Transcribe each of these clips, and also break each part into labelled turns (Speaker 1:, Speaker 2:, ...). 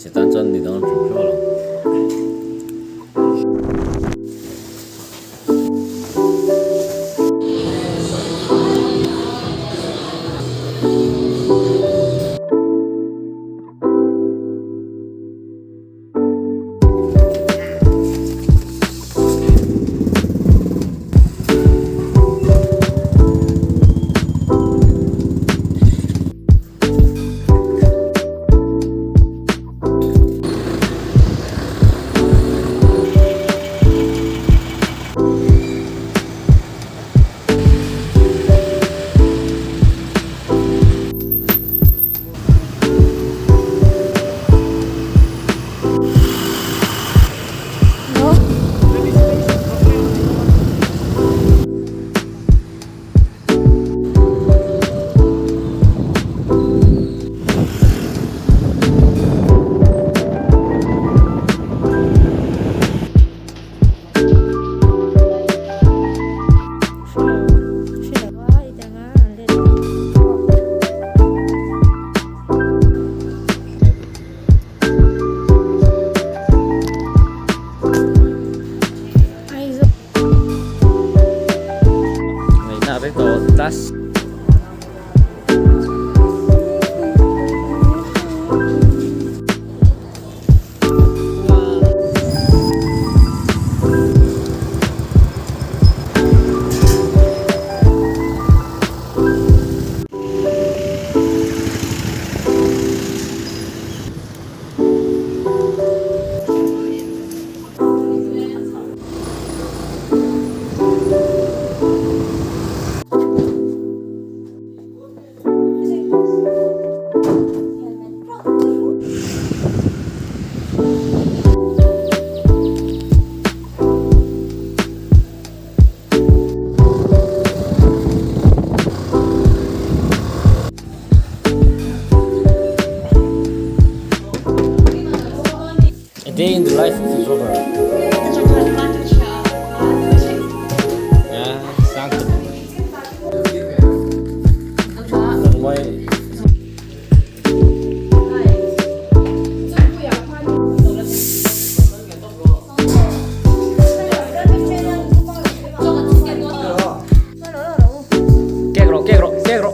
Speaker 1: 是单真你当然挺漂亮。 Tas. A day in the life of a vlogger. Ja, santo. Mooi. Kegro.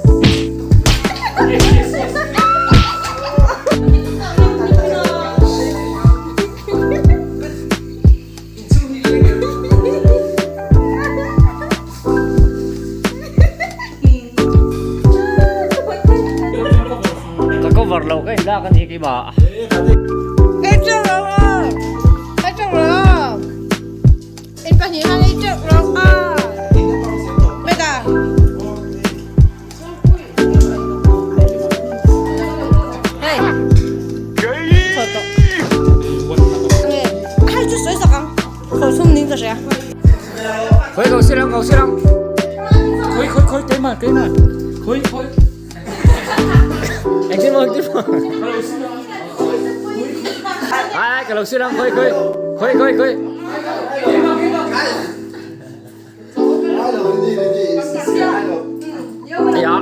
Speaker 1: Cover lâu cái ra cái gì cái bà.
Speaker 2: Hết trơn rồi. Em phải nhìn hai hết trơn rồi à. Bây giờ. Hey. Thôi cậu. Hai chút sữa sao không? Khẩu súng nín rồi sao?
Speaker 1: Khôi cầu xe lắm. Khôi cái mà. Khôi. Anh xin mời. Ai cái lồng xe lắm khôi. Ja.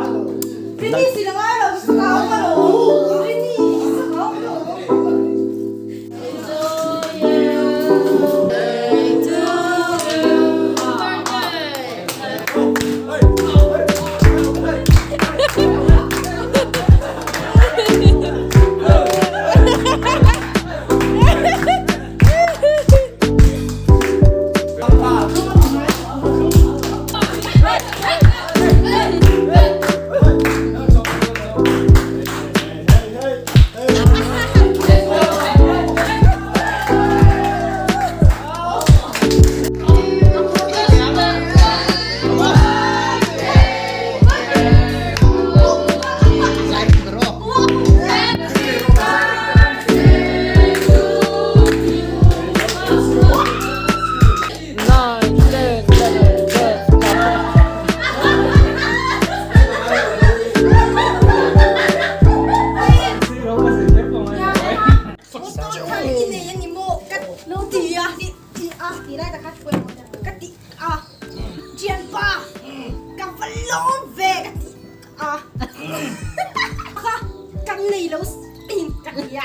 Speaker 2: lỗ pin 呀，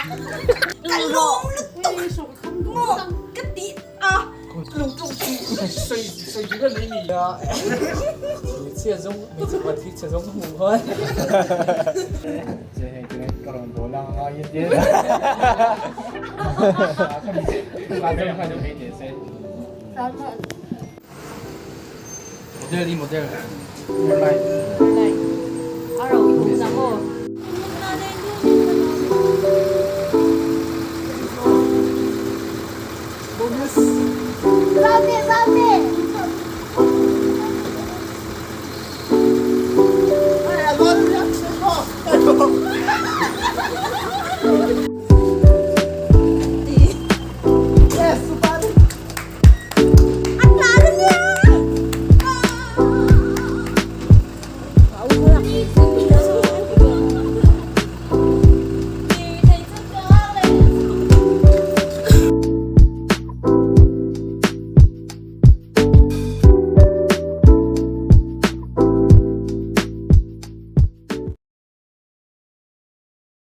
Speaker 2: 干龙我个弟啊，龙中气，
Speaker 3: 水一个美女啊！你切中，你怎么踢切中五分？这个多浪啊！一点。看就没点声。
Speaker 2: 3分。
Speaker 3: model 来。